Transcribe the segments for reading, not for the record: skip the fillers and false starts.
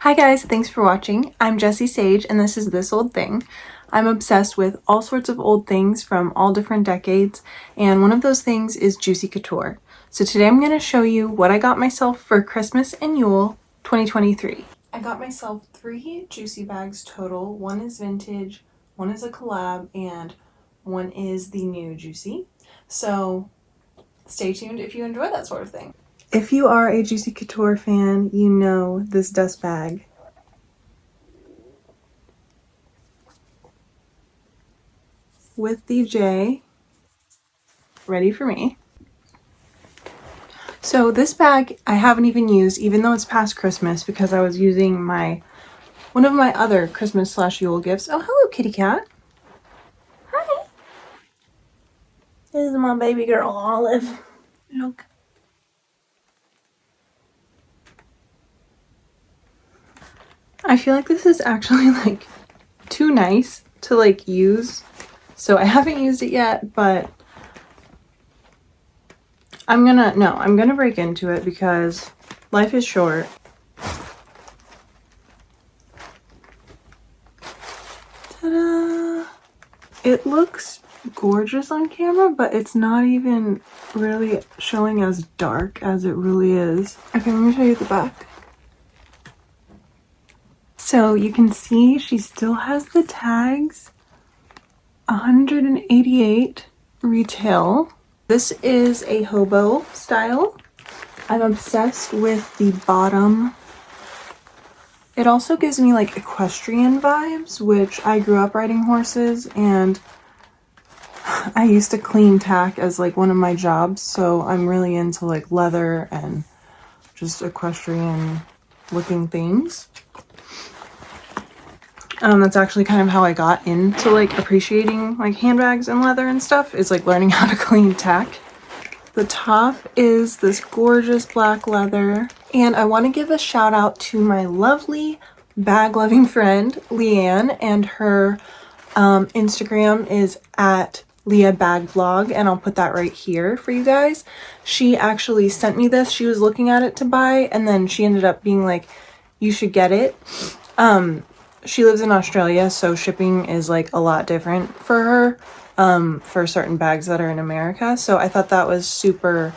Hi guys, thanks for watching. I'm Jessie Sage and this is This Old Thing. I'm obsessed with all sorts of old things from all different decades, and one of those things is Juicy Couture. So today I'm going to show you what I got myself for Christmas and Yule 2023. I got myself 3 Juicy bags total. One is vintage, one is a collab, and one is the new Juicy. So stay tuned if you enjoy that sort of thing. If you are a Juicy Couture fan, you know this dust bag. With the J ready for me. So this bag I haven't even used, even though it's past Christmas, because I was using one of my other Christmas / Yule gifts. Oh, hello, kitty cat. Hi. This is my baby girl, Olive. Look. I feel like this is actually like too nice to like use. So I haven't used it yet, but I'm gonna break into it because life is short. Ta-da! It looks gorgeous on camera, but it's not even really showing as dark as it really is. Okay, let me show you the back. So you can see she still has the tags. 188 retail. This is a hobo style. I'm obsessed with the bottom. It also gives me like equestrian vibes, which I grew up riding horses and I used to clean tack as like one of my jobs, so I'm really into like leather and just equestrian looking things. That's actually kind of how I got into like appreciating like handbags and leather and stuff, is like learning how to clean tack. The top is this gorgeous black leather, and I want to give a shout out to my lovely bag loving friend Leanne, and her Instagram is at Leah Bag Vlog, and I'll put that right here for you guys. She actually sent me this. She was looking at it to buy, and then she ended up being like, you should get it. She lives in Australia, so shipping is like a lot different for her, for certain bags that are in America. So I thought that was super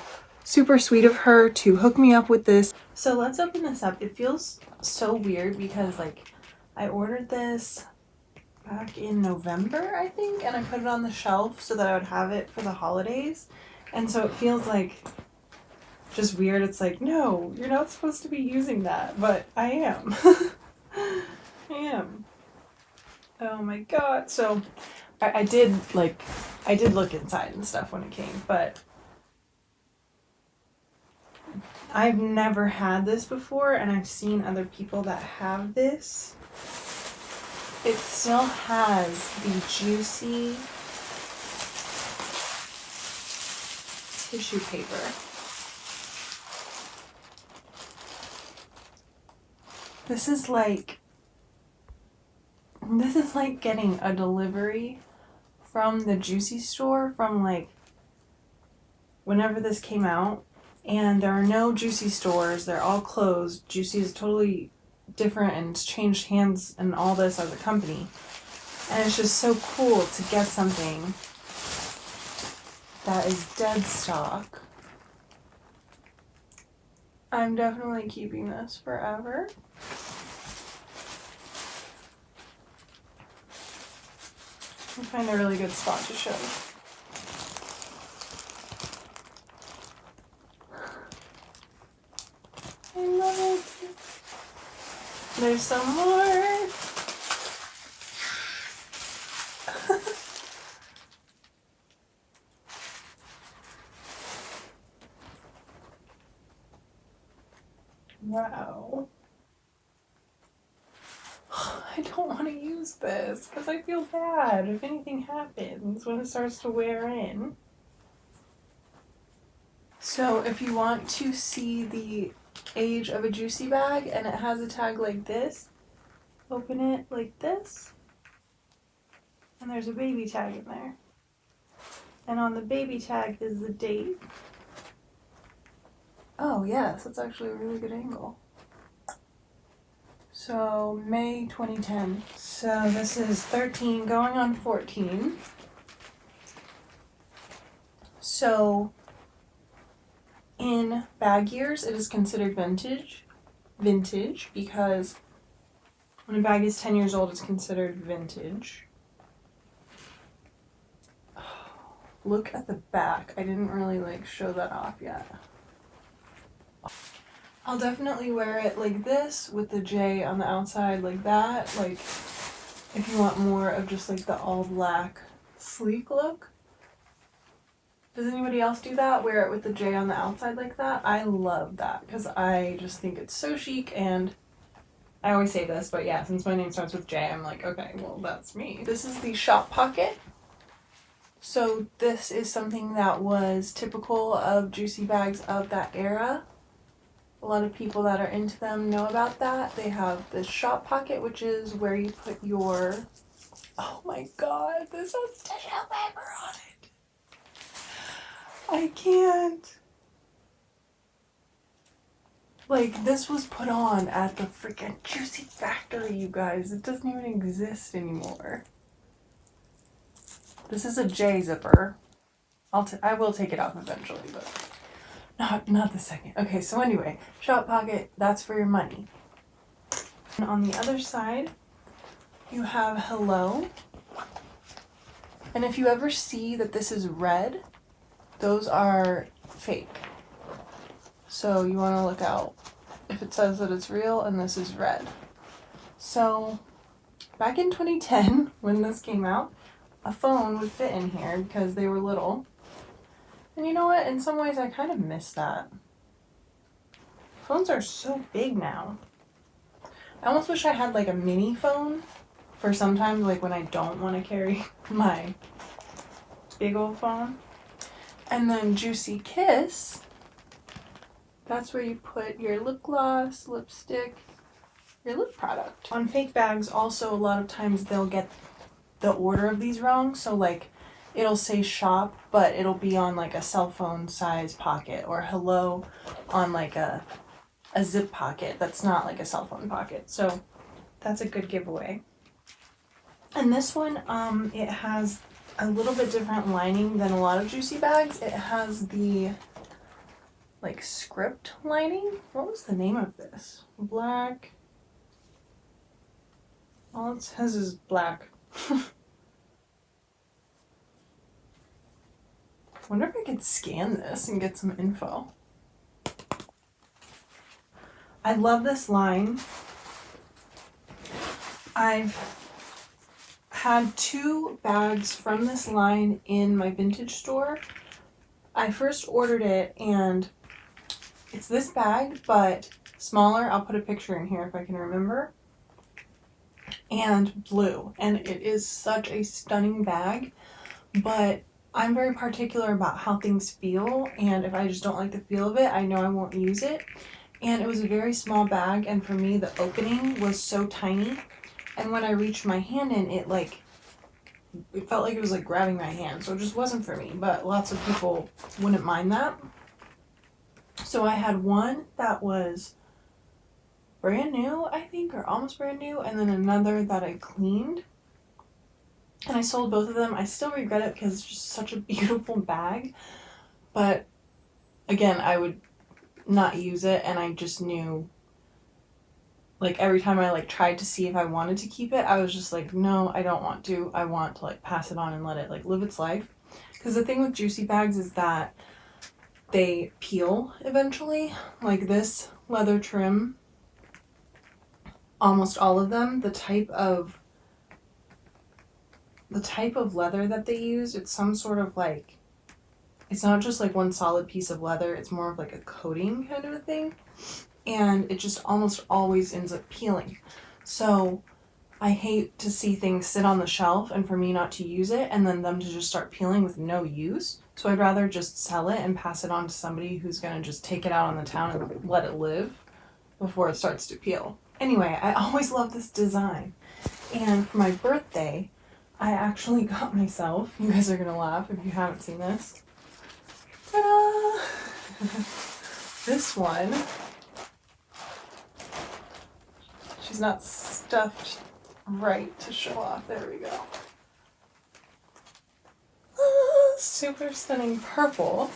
sweet of her to hook me up with this. So let's open this up. It feels so weird because like I ordered this back in November, I think, and I put it on the shelf so that I would have it for the holidays. And so it feels like just weird. It's like, no, you're not supposed to be using that, but I am. I am. Oh my god. So I did look inside and stuff when it came, but I've never had this before, and I've seen other people that have this. It still has the juicy tissue paper. This is like getting a delivery from the Juicy store from like whenever this came out, and there are no Juicy stores. They're all closed. Juicy is totally different and it's changed hands and all this as a company. And it's just so cool to get something that is dead stock. I'm definitely keeping this forever. I find a really good spot to show. I love it. There's some more. Wow. I don't want to use this because I feel bad if anything happens when it starts to wear in. So if you want to see the age of a Juicy bag and it has a tag like this, open it like this, and there's a baby tag in there. And on the baby tag is the date. Oh yes, that's actually a really good angle. So May 2010. So this is 13 going on 14. So in bag years, it is considered vintage because when a bag is 10 years old, it's considered vintage. Look at the back. I didn't really like show that off yet. I'll definitely wear it like this with the J on the outside like that. Like if you want more of just like the all black sleek look. Does anybody else do that? Wear it with the J on the outside like that? I love that because I just think it's so chic, and I always say this, but yeah, since my name starts with J, I'm like, okay, well, that's me. This is the shop pocket. So this is something that was typical of juicy bags of that era. A lot of people that are into them know about that. They have this shop pocket, which is where you put your, oh my god, this has tissue paper on it. I can't. Like, this was put on at the freaking Juicy Factory, you guys. It doesn't even exist anymore. This is a J zipper. I will take it off eventually, but not the second. Okay, so anyway, shop pocket, that's for your money. And on the other side, you have hello. And if you ever see that this is red, those are fake. So you want to look out if it says that it's real and this is red. So back in 2010, when this came out, a phone would fit in here because they were little. And you know what? In some ways, I kind of miss that. Phones are so big now. I almost wish I had like a mini phone for sometimes like when I don't want to carry my big old phone. And then Juicy Kiss, that's where you put your lip gloss, lipstick, your lip product. On fake bags, also a lot of times they'll get the order of these wrong. So like it'll say shop, but it'll be on like a cell phone size pocket, or hello on like a zip pocket that's not like a cell phone pocket. So that's a good giveaway. And this one, it has a little bit different lining than a lot of Juicy bags. It has the like script lining. What was the name of this? Black. All it says is black. Wonder if I could scan this and get some info. I love this line. I've had 2 bags from this line in my vintage store. I first ordered it and it's this bag, but smaller. I'll put a picture in here if I can remember. And blue. And it is such a stunning bag, but I'm very particular about how things feel, and if I just don't like the feel of it, I know I won't use it. And it was a very small bag, and for me the opening was so tiny, and when I reached my hand in, it felt like it was like grabbing my hand, so it just wasn't for me. But lots of people wouldn't mind that. So I had one that was brand new, I think, or almost brand new, and then another that I cleaned. And I sold both of them. I still regret it because it's just such a beautiful bag. But again, I would not use it, and I just knew, like, every time I like tried to see if I wanted to keep it, I was just like, no, I don't want to. I want to like pass it on and let it like live its life. Because the thing with Juicy bags is that they peel eventually. Like this leather trim, almost all of them, the type of leather that they use, it's some sort of like, it's not just like one solid piece of leather, it's more of like a coating kind of a thing, and it just almost always ends up peeling. So I hate to see things sit on the shelf and for me not to use it and then them to just start peeling with no use. So I'd rather just sell it and pass it on to somebody who's gonna just take it out on the town and let it live before it starts to peel. Anyway, I always love this design, and for my birthday I actually got myself, you guys are gonna laugh if you haven't seen this. Ta-da! This one. she's not stuffed right to show off. There we go. Super stunning purple.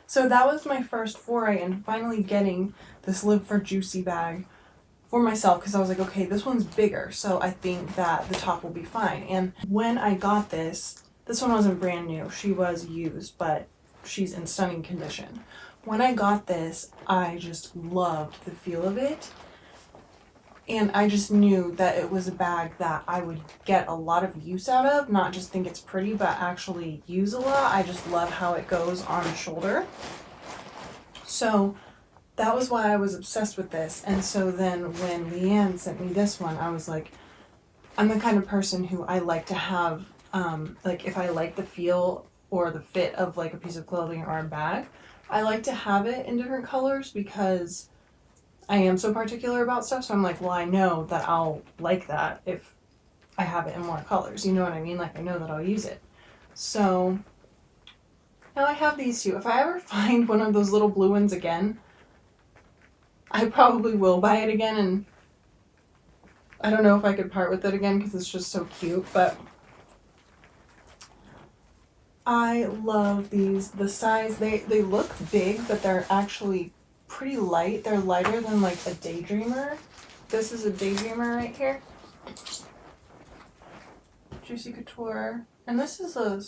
So that was my first foray in finally getting this Live for Juicy bag for myself, because I was like, okay, this one's bigger, so I think that the top will be fine. And when I got this one wasn't brand new. She was used, but she's in stunning condition. When I got this, I just loved the feel of it. And I just knew that it was a bag that I would get a lot of use out of, not just think it's pretty, but actually use a lot. I just love how it goes on the shoulder. So that was why I was obsessed with this. And so then when Leanne sent me this one, I was like, I'm the kind of person who I like to have, like if I like the feel or the fit of like a piece of clothing or a bag, I like to have it in different colors because I am so particular about stuff. So I'm like, well, I know that I'll like that if I have it in more colors. You know what I mean? Like I know that I'll use it. So now I have these two. If I ever find one of those little blue ones again, I probably will buy it again, and I don't know if I could part with it again because it's just so cute, but I love these. The size, they look big, but they're actually pretty light. They're lighter than like a Daydreamer. This is a Daydreamer right here. Juicy Couture. And this is a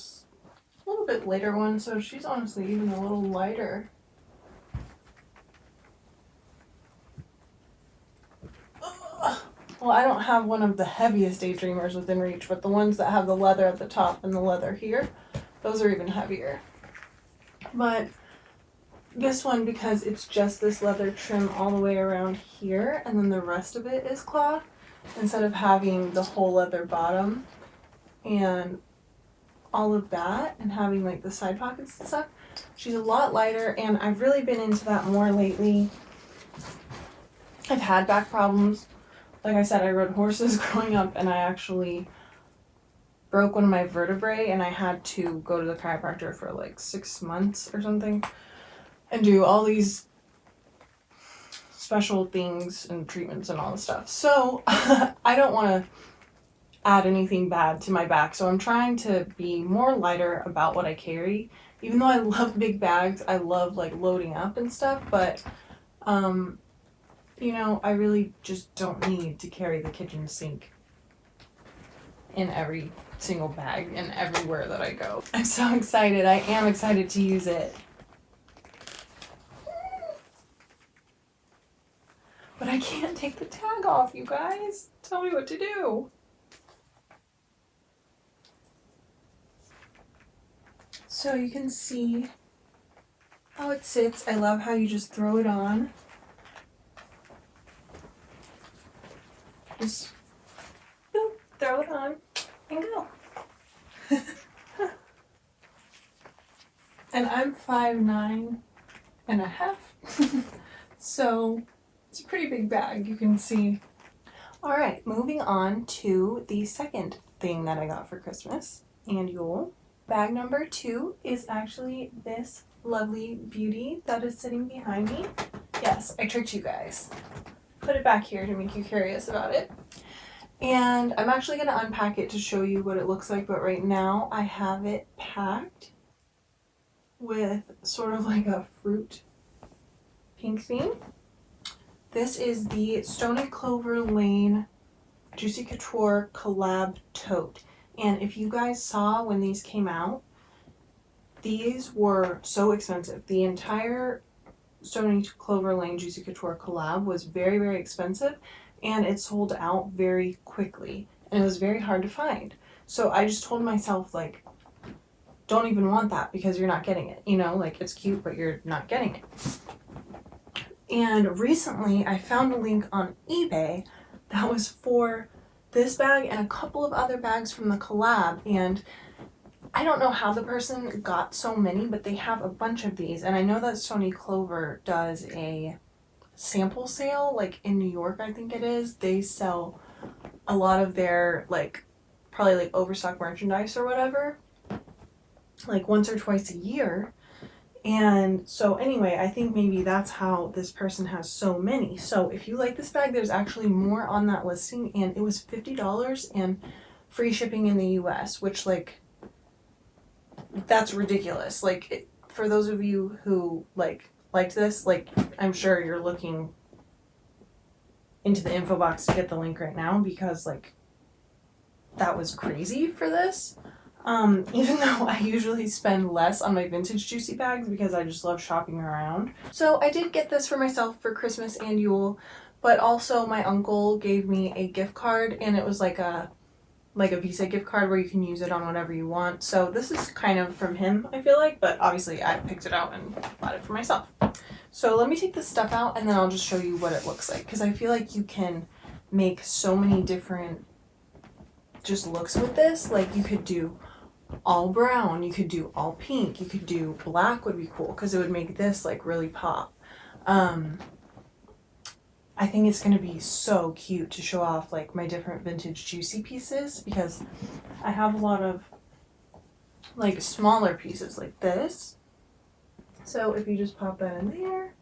little bit later one, so she's honestly even a little lighter. Well, I don't have one of the heaviest Daydreamers within reach, but the ones that have the leather at the top and the leather here, those are even heavier. But this one, because it's just this leather trim all the way around here, and then the rest of it is cloth, instead of having the whole leather bottom and all of that, and having like the side pockets and stuff, she's a lot lighter, and I've really been into that more lately. I've had back problems. Like I said, I rode horses growing up, and I actually broke one of my vertebrae, and I had to go to the chiropractor for like 6 months or something and do all these special things and treatments and all this stuff. So I don't want to add anything bad to my back, so I'm trying to be more lighter about what I carry. Even though I love big bags, I love like loading up and stuff, but you know, I really just don't need to carry the kitchen sink in every single bag and everywhere that I go. I'm so excited. I am excited to use it. But I can't take the tag off, you guys. Tell me what to do. So you can see how it sits. I love how you just throw it on. Just boop, throw it on and go. And I'm 5'9.5", so it's a pretty big bag, you can see. All right, moving on to the second thing that I got for Christmas and Yule. Bag number 2 is actually this lovely beauty that is sitting behind me. Yes, I tricked you guys. Put it back here to make you curious about it. And I'm actually going to unpack it to show you what it looks like, but right now I have it packed with sort of like a fruit pink theme. This is the Stoney Clover Lane Juicy Couture Collab Tote. And if you guys saw when these came out, these were so expensive. The entire Stoney Clover Lane Juicy Couture collab was very, very expensive, and it sold out very quickly, and it was very hard to find. So I just told myself, like, don't even want that because you're not getting it. You know, like, it's cute, but you're not getting it. And recently I found a link on eBay that was for this bag and a couple of other bags from the collab, and I don't know how the person got so many, but they have a bunch of these. And I know that Stoney Clover does a sample sale, like in New York, I think it is. They sell a lot of their, like, probably like overstock merchandise or whatever, like once or twice a year. And so anyway, I think maybe that's how this person has so many. So if you like this bag, there's actually more on that listing, and it was $50 and free shipping in the US, which like, that's ridiculous. Like, for those of you who liked this, like, I'm sure you're looking into the info box to get the link right now, because like, that was crazy for this. Even though I usually spend less on my vintage juicy bags because I just love shopping around. So I did get this for myself for Christmas and Yule, but also my uncle gave me a gift card, and it was like a Visa gift card where you can use it on whatever you want. So this is kind of from him, I feel like, but obviously I picked it out and bought it for myself. So let me take this stuff out and then I'll just show you what it looks like, because I feel like you can make so many different just looks with this. Like, you could do all brown, you could do all pink, you could do black, would be cool because it would make this like really pop. I think it's going to be so cute to show off like my different vintage juicy pieces, because I have a lot of like smaller pieces like this. So if you just pop that in there.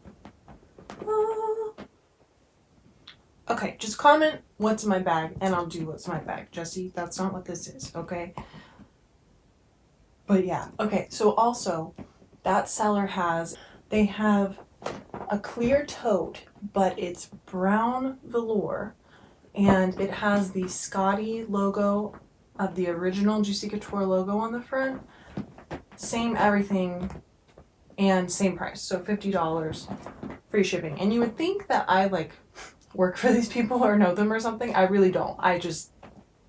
Okay, just comment what's in my bag and I'll do what's in my bag. Jesse, that's not what this is, okay? But yeah, okay, so also that seller they have a clear tote, but it's brown velour, and it has the Scotty logo of the original Juicy Couture logo on the front. Same everything and same price, so $50, free shipping. And you would think that I like work for these people or know them or something. I really don't. I just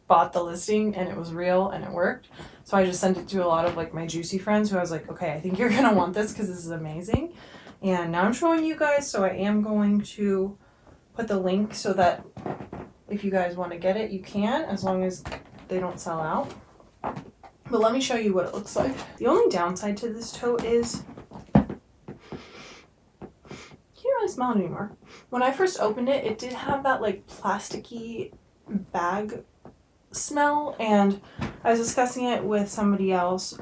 bought the listing and it was real and it worked. So I just sent it to a lot of like my juicy friends who I was like, okay, I think you're gonna want this because this is amazing. And now I'm showing you guys, so I am going to put the link so that if you guys want to get it, you can, as long as they don't sell out. But let me show you what it looks like. The only downside to this tote is you can't really smell it anymore. When I first opened it, it did have that like plasticky bag smell, and I was discussing it with somebody else,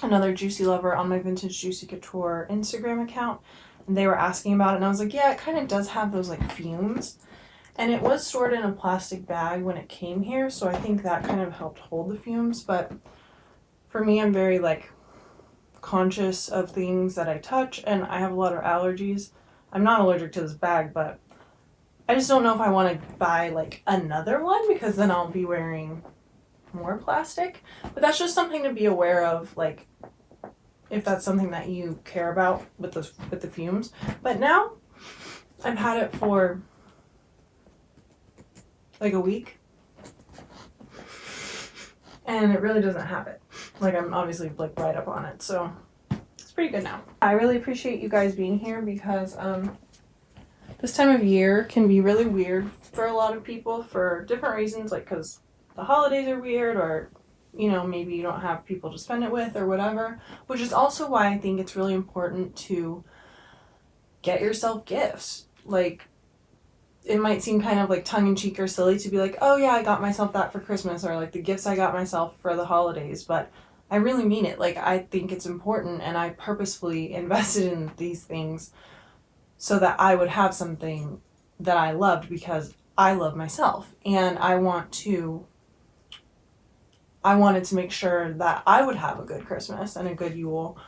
another juicy lover on my Vintage Juicy Couture Instagram account, and they were asking about it, and I was like, yeah, it kind of does have those like fumes, and it was stored in a plastic bag when it came here, so I think that kind of helped hold the fumes. But for me, I'm very like conscious of things that I touch, and I have a lot of allergies. I'm not allergic to this bag, but I just don't know if I want to buy like another one, because then I'll be wearing more plastic. But that's just something to be aware of, like if that's something that you care about with the fumes. But now I've had it for like a week and it really doesn't have it. Like, I'm obviously like right up on it, so it's pretty good now. I really appreciate you guys being here, because this time of year can be really weird for a lot of people for different reasons, like because the holidays are weird, or you know, maybe you don't have people to spend it with or whatever, which is also why I think it's really important to get yourself gifts. Like, it might seem kind of like tongue-in-cheek or silly to be like, oh yeah, I got myself that for Christmas, or like the gifts I got myself for the holidays, but I really mean it. Like, I think it's important, and I purposefully invested in these things so that I would have something that I loved, because I love myself, and I wanted to make sure that I would have a good Christmas and a good Yule,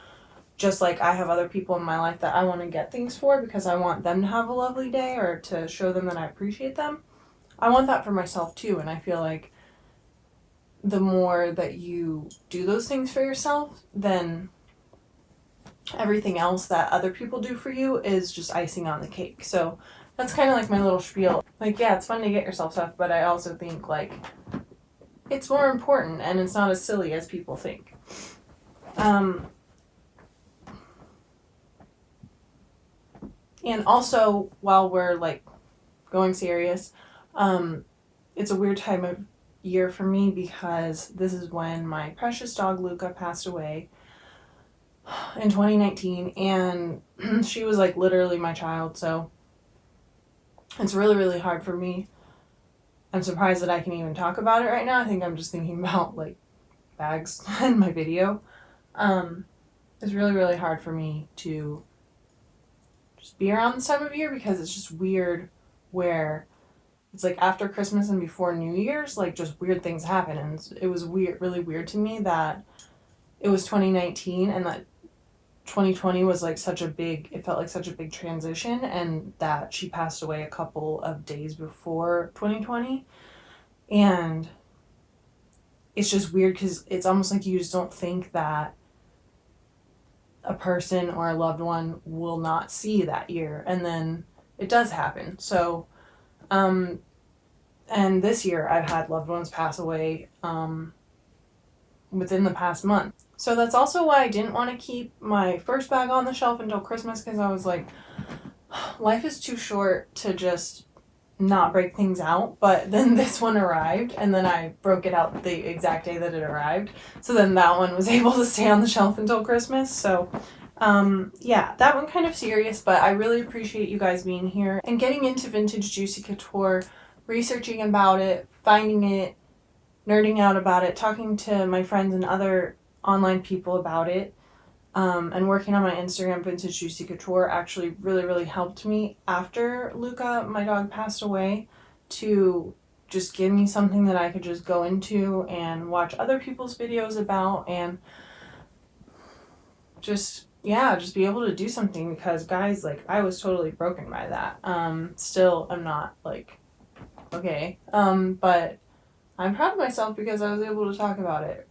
just like I have other people in my life that I want to get things for because I want them to have a lovely day, or to show them that I appreciate them. I want that for myself too, and I feel like the more that you do those things for yourself, then everything else that other people do for you is just icing on the cake. So that's kind of like my little spiel. Like, yeah, it's fun to get yourself stuff, but I also think like it's more important, and it's not as silly as people think. And also, while we're like going serious, it's a weird time of year for me, because this is when my precious dog Luca passed away in 2019, and she was like literally my child, so it's really, really hard for me. I'm surprised that I can even talk about it right now. I think I'm just thinking about like bags and my video. it's really, really hard for me to just be around this time of year because it's just weird where it's like after Christmas and before New Year's, like just weird things happen. And it was weird, really weird to me that it was 2019 and that 2020 was like such a big, it felt like such a big transition, and that she passed away a couple of days before 2020. And it's just weird because it's almost like you just don't think that a person or a loved one will not see that year, and then it does happen. So and this year I've had loved ones pass away within the past month. So that's also why I didn't want to keep my first bag on the shelf until Christmas, because I was like, life is too short to just not break things out. But then this one arrived, and then I broke it out the exact day that it arrived. So then that one was able to stay on the shelf until Christmas. So yeah, that one kind of serious, but I really appreciate you guys being here and getting into vintage Juicy Couture, researching about it, finding it, nerding out about it, talking to my friends and other online people about it, and working on my Instagram, Vintage Juicy Couture, actually really, really helped me after Luca, my dog, passed away, to just give me something that I could just go into and watch other people's videos about, and just, yeah, just be able to do something, because guys, like, I was totally broken by that. Still, I'm not, like, okay. But I'm proud of myself because I was able to talk about it.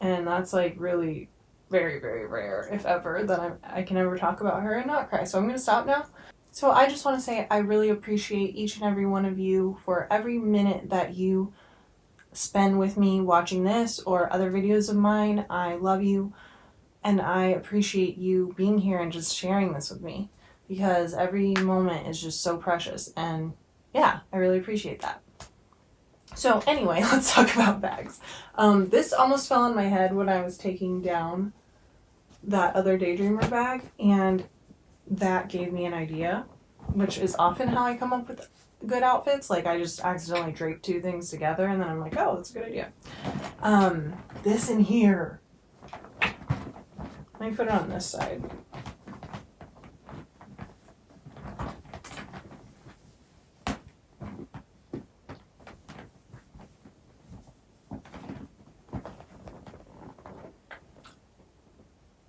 And that's like really very, very rare, if ever, that I can ever talk about her and not cry. So I'm going to stop now. So I just want to say I really appreciate each and every one of you for every minute that you spend with me watching this or other videos of mine. I love you, and I appreciate you being here and just sharing this with me, because every moment is just so precious. And yeah, I really appreciate that. So anyway, let's talk about bags. This almost fell on my head when I was taking down that other Daydreamer bag, and that gave me an idea, which is often how I come up with good outfits. Like, I just accidentally drape two things together, and then I'm like, oh, that's a good idea. This in here. Let me put it on this side.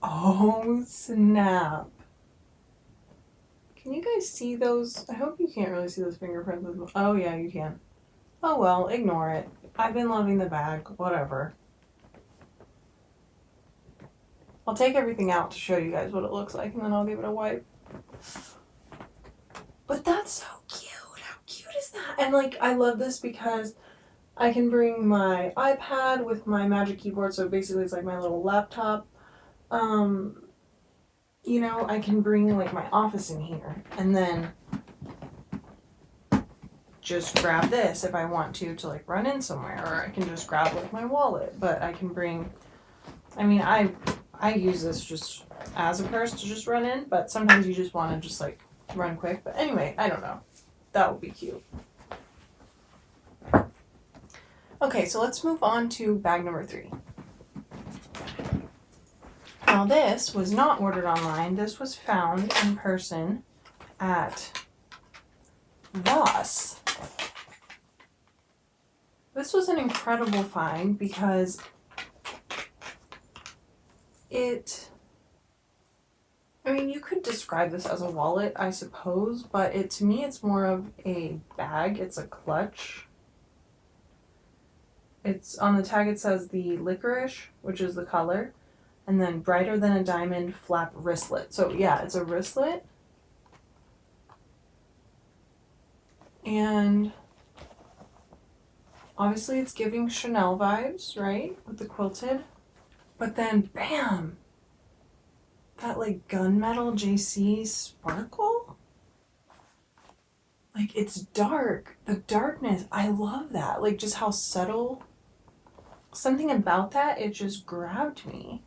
Oh, snap. Can you guys see those? I hope you can't really see those fingerprints. Oh, yeah, you can. Oh, well, ignore it. I've been loving the bag. Whatever. I'll take everything out to show you guys what it looks like, and then I'll give it a wipe. But that's so cute. How cute is that? And, like, I love this because I can bring my iPad with my Magic Keyboard, so basically it's like my little laptop. You know, I can bring like my office in here, and then just grab this if I want to like run in somewhere, or I can just grab like my wallet. But I can bring, I mean, I use this just as a purse to just run in, but sometimes you just want to just like run quick. But anyway, I don't know. That would be cute. Okay, so let's move on to bag number 3. Now, this was not ordered online. This was found in person at Voss. This was an incredible find because I mean, you could describe this as a wallet, I suppose, but to me, it's more of a bag. It's a clutch. It's on the tag, it says the licorice, which is the color, and then brighter than a diamond flap wristlet. So yeah, it's a wristlet. And obviously it's giving Chanel vibes, right? With the quilted. But then, bam! That like gunmetal JC sparkle. Like, it's dark. The darkness, I love that. Like, just how subtle. Something about that, it just grabbed me.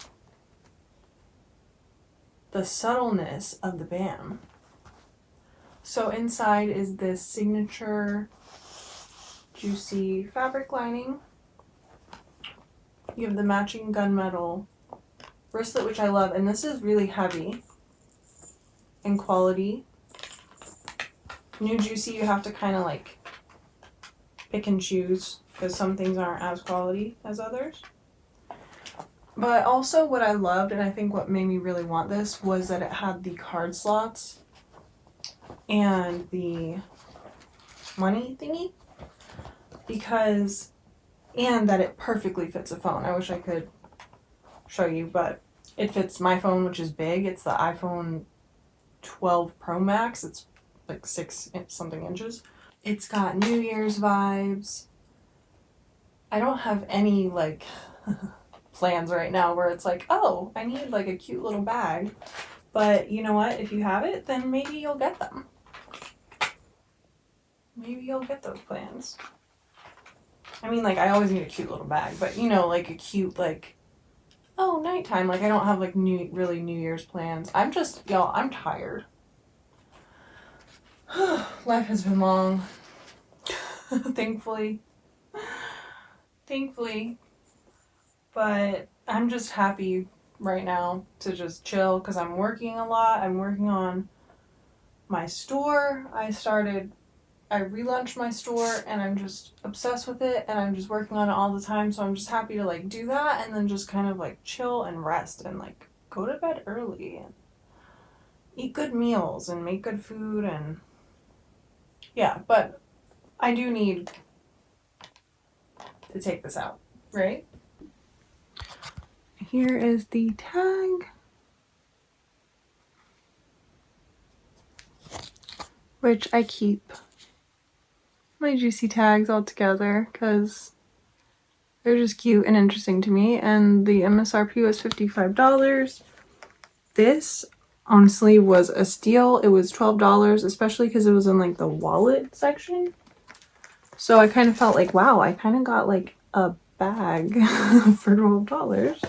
The subtleness of the bam. So inside is this signature juicy fabric lining. You have the matching gunmetal wristlet, which I love, and this is really heavy in quality. New Juicy, you have to kind of like pick and choose because some things aren't as quality as others. But also what I loved, and I think what made me really want this, was that it had the card slots and the money thingy, and that it perfectly fits a phone. I wish I could show you, but it fits my phone, which is big. It's the iPhone 12 Pro Max. It's like 6 something inches. It's got New Year's vibes. I don't have any like plans right now where it's like, oh, I need like a cute little bag. But you know what? If you have it, then maybe you'll get them. Maybe you'll get those plans. I mean, like, I always need a cute little bag, but you know, like a cute, like, oh, nighttime. Like, I don't have like really New Year's plans. I'm just, y'all, I'm tired. Life has been long. Thankfully. But I'm just happy right now to just chill because I'm working a lot. I'm working on my store. I relaunched my store and I'm just obsessed with it and I'm just working on it all the time. So I'm just happy to like do that and then just kind of like chill and rest and like go to bed early and eat good meals and make good food. And yeah, but I do need to take this out, right? Here is the tag, which I keep my Juicy tags all together because they're just cute and interesting to me, and the MSRP was $55. This honestly was a steal. It was $12, especially because it was in like the wallet section. So I kind of felt like, wow, I kind of got like a bag for $12.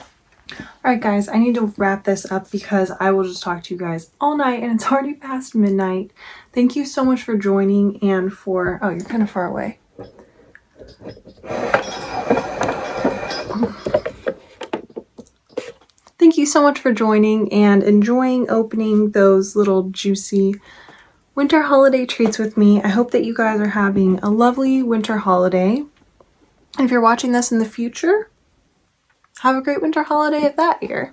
Alright guys, I need to wrap this up because I will just talk to you guys all night and it's already past midnight. Thank you so much for joining and for... Oh, you're kind of far away. Thank you so much for joining and enjoying opening those little Juicy winter holiday treats with me. I hope that you guys are having a lovely winter holiday. And if you're watching this in the future, have a great winter holiday of that year.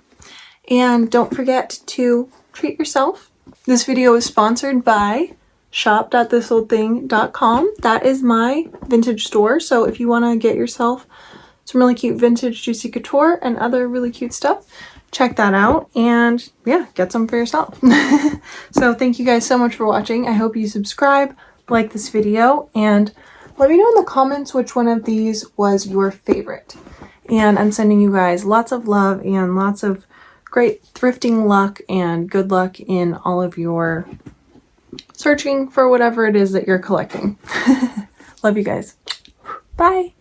And don't forget to treat yourself. This video is sponsored by shop.thisoldthing.com. That is my vintage store. So if you want to get yourself some really cute vintage Juicy Couture and other really cute stuff, check that out and yeah, get some for yourself. So thank you guys so much for watching. I hope you subscribe, like this video, and let me know in the comments which one of these was your favorite. And I'm sending you guys lots of love and lots of great thrifting luck and good luck in all of your searching for whatever it is that you're collecting. Love you guys. Bye.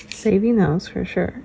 Saving those for sure.